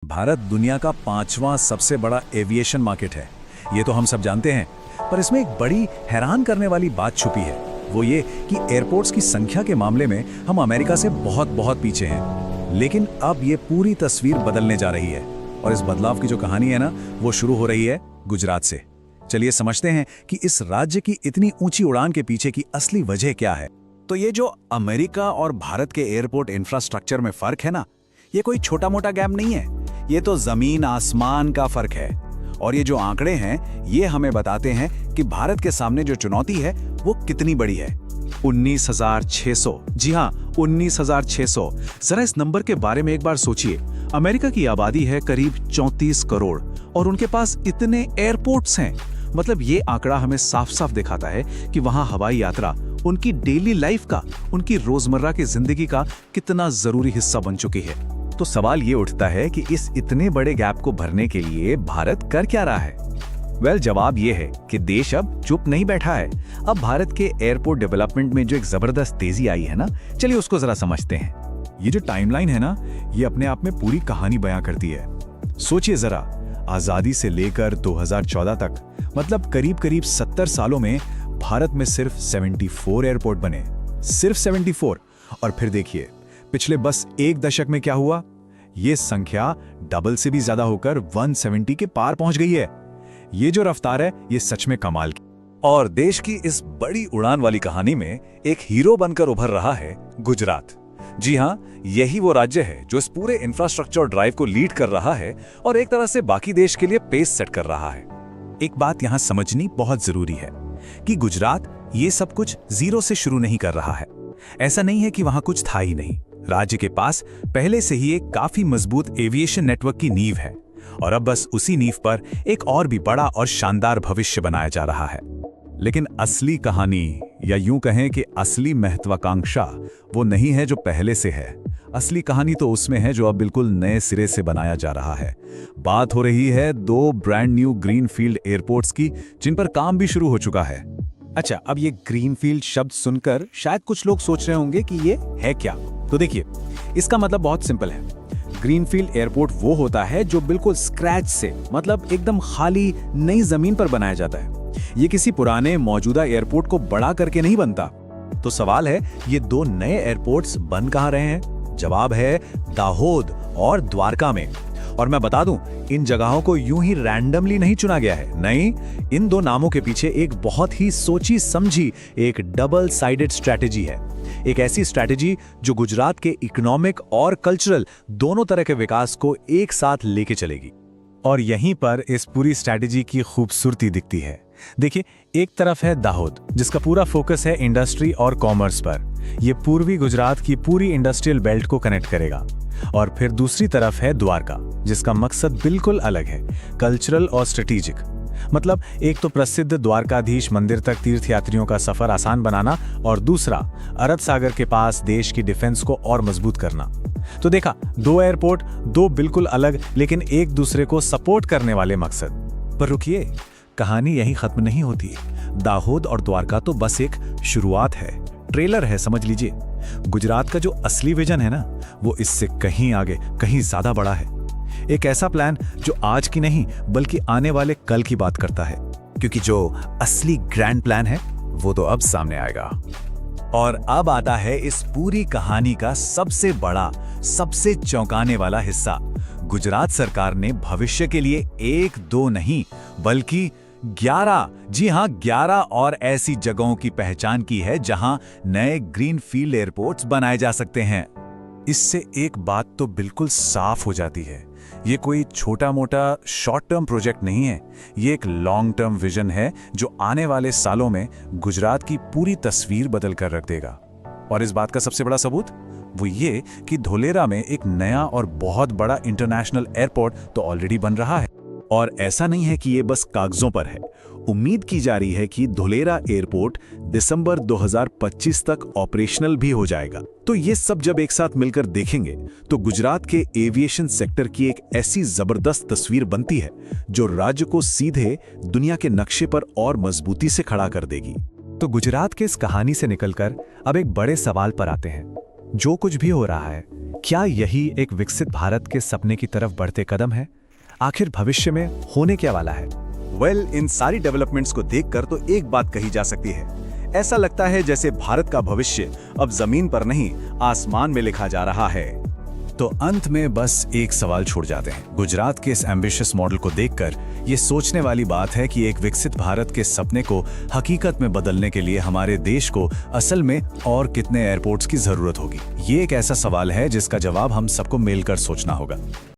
भारत दुनिया का 5वां सबसे बड़ा एविएशन मार्केट है। ये तो हम सब जानते हैं, पर इसमें एक बड़ी हैरान करने वाली बात छुपी है। वो ये कि एयरपोर्ट्स की संख्या के मामले में हम अमेरिका से बहुत पीछे हैं। लेकिन अब ये पूरी तस्वीर बदलने जा रही है और इस बदलाव की जो कहानी है ना, वो शुरू हो रही है गुजरात से। चलिए समझते हैं कि इस राज्य की इतनी ऊंची उड़ान के पीछे की असली वजह क्या है। तो ये जो अमेरिका और भारत के एयरपोर्ट इंफ्रास्ट्रक्चर में फर्क है ना, ये कोई छोटा मोटा गैप नहीं है। ये तो जमीन आसमान का फर्क है। और ये जो आंकड़े हैं, ये हमें बताते हैं कि भारत के सामने जो चुनौती है वो कितनी बड़ी है। 19,600, जी हाँ 19,600। जरा इस नंबर के बारे में एक बार सोचिए। अमेरिका की आबादी है करीब 34 करोड़ और उनके पास इतने एयरपोर्ट्स हैं। मतलब ये आंकड़ा हमें साफ साफ दिखाता है कि वहां हवाई यात्रा उनकी डेली लाइफ का, उनकी रोजमर्रा की जिंदगी का कितना जरूरी हिस्सा बन चुकी है। तो सवाल ये उठता है कि इस इतने बड़े गैप को भरने के लिए भारत कर क्या रहा है? जवाब ये है कि देश अब चुप नहीं बैठा है। अब भारत के एयरपोर्ट डेवलपमेंट में जो एक जबरदस्त तेजी आई है ना, चलिए उसको जरा समझते हैं। ये जो टाइमलाइन है ना, ये अपने आप में पूरी कहानी बयां करती है। सोचिए जरा, आजादी से लेकर 2014 तक, मतलब करीब 70 सालों में भारत में सिर्फ 74 एयरपोर्ट बने, सिर्फ 74। और फिर देखिए पिछले बस एक दशक में क्या हुआ, ये संख्या डबल से भी ज्यादा होकर 170 के पार पहुंच गई है। ये जो रफ्तार है, ये सच में कमाल की। और देश की इस बड़ी उड़ान वाली कहानी में एक हीरो बनकर उभर रहा है गुजरात। जी हाँ, यही वो राज्य है जो इस पूरे इंफ्रास्ट्रक्चर ड्राइव को लीड कर रहा है और एक तरह से बाकी देश के लिए पेस सेट कर रहा है। एक बात यहां समझनी बहुत जरूरी है कि गुजरात ये सब कुछ जीरो से शुरू नहीं कर रहा है। ऐसा नहीं है कि वहां कुछ था ही नहीं। राज्य के पास पहले से ही एक काफी मजबूत एविएशन नेटवर्क की नींव है और अब बस उसी नींव पर एक और भी बड़ा और शानदार भविष्य बनाया जा रहा है। लेकिन असली कहानी, या यूं कहें कि असली महत्वाकांक्षा, वो नहीं है जो पहले से है। असली कहानी तो उसमें है जो अब बिल्कुल नए सिरे से बनाया जा रहा है। बात हो रही है 2 ब्रांड न्यू ग्रीनफील्ड एयरपोर्ट्स की, जिन पर काम भी शुरू हो चुका है। अच्छा, अब ये ग्रीनफील्ड शब्द सुनकर शायद कुछ लोग सोच रहे होंगे कि ये है क्या। तो देखिए, इसका मतलब बहुत सिंपल है। ग्रीनफील्ड एयरपोर्ट वो होता है जो बिल्कुल स्क्रैच से, मतलब एकदम खाली नई जमीन पर बनाया जाता है। ये किसी पुराने मौजूदा एयरपोर्ट को बड़ा करके नहीं बनता। तो सवाल है, ये 2 नए एयरपोर्ट्स बन कहां रहे हैं? जवाब है दाहोद और द्वारका में। और मैं बता दूं, इन जगहों को यूं ही रैंडमली नहीं चुना गया है। नहीं, इन 2 नामों के पीछे एक बहुत ही सोची समझी एक डबल साइडेड स्ट्रैटेजी है। एक ऐसी स्ट्रैटेजी जो गुजरात के इकोनॉमिक और कल्चरल दोनों तरह के विकास को एक साथ लेके चलेगी। और यहीं पर इस पूरी स्ट्रैटेजी की खूबसूरती दिखती है। देखिए, एक तरफ है दाहोद, जिसका पूरा फोकस है इंडस्ट्री और कॉमर्स पर। यह पूर्वी गुजरात की पूरी इंडस्ट्रियल बेल्ट को कनेक्ट करेगा। और फिर दूसरी तरफ है द्वारका, जिसका मकसद बिल्कुल अलग है, कल्चरल और स्ट्रेटेजिक। मतलब एक तो प्रसिद्ध द्वारकाधीश मंदिर तक तीर्थयात्रियों का सफर आसान बनाना, और दूसरा अरब सागर के पास देश की डिफेंस को और मजबूत करना। तो देखा, 2 एयरपोर्ट, 2 बिल्कुल अलग लेकिन एक दूसरे को सपोर्ट करने वाले मकसद। पर रुकिए, कहानी यहीं खत्म नहीं होती। दाहोद और द्वारका तो बस एक शुरुआत है, ट्रेलर है, समझ लीजिए। गुजरात का जो असली विजन है ना, वो इससे कहीं आगे, कहीं ज्यादा बड़ा है। एक ऐसा प्लान जो आज की नहीं बल्कि आने वाले कल की बात करता है, क्योंकि जो असली ग्रैंड प्लान है वो तो अब सामने आएगा। और अब आता है इस पूरी कहानी का सबसे बड़ा, सबसे चौंकाने वाला हिस्सा। गुजरात सरकार ने भविष्य के लिए 1-2 नहीं बल्कि 11, जी हां 11 और ऐसी जगहों की पहचान की है जहां नए ग्रीनफील्ड एयरपोर्ट्स बनाए जा सकते हैं। इससे एक बात तो बिल्कुल साफ हो जाती है, ये कोई छोटा मोटा शॉर्ट टर्म प्रोजेक्ट नहीं है। ये एक लॉन्ग टर्म विजन है जो आने वाले सालों में गुजरात की पूरी तस्वीर बदल कर रख देगा। और इस बात का सबसे बड़ा सबूत वो ये कि धोलेरा में एक नया और बहुत बड़ा इंटरनेशनल एयरपोर्ट तो ऑलरेडी बन रहा है। और ऐसा नहीं है कि ये बस कागजों पर है। उम्मीद की जा रही है कि धोलेरा एयरपोर्ट दिसंबर 2025 तक ऑपरेशनल भी हो जाएगा। तो ये सब जब एक साथ मिलकर देखेंगे तो गुजरात के एविएशन सेक्टर की एक ऐसी जबरदस्त तस्वीर बनती है जो राज्य को सीधे दुनिया के नक्शे पर और मजबूती से खड़ा कर देगी। तो गुजरात के इस कहानी से निकलकर अब एक बड़े सवाल पर आते हैं जो कुछ भी हो रहा है, क्या यही एक विकसित भारत के सपने की तरफ बढ़ते कदम है? आखिर भविष्य में होने क्या वाला है? इन सारी डेवलपमेंट्स को देखकर तो एक बात कही जा सकती है, ऐसा लगता है जैसे भारत का भविष्य अब जमीन पर नहीं, आसमान में लिखा जा रहा है। तो अंत में बस एक सवाल छोड़ जाते हैं। गुजरात के इस एम्बिशियस मॉडल को देखकर ये सोचने वाली बात है कि एक विकसित भारत के सपने को हकीकत में बदलने के लिए हमारे देश को असल में और कितने एयरपोर्ट्स की जरूरत होगी। ये एक ऐसा सवाल है जिसका जवाब हम सबको मिलकर सोचना होगा।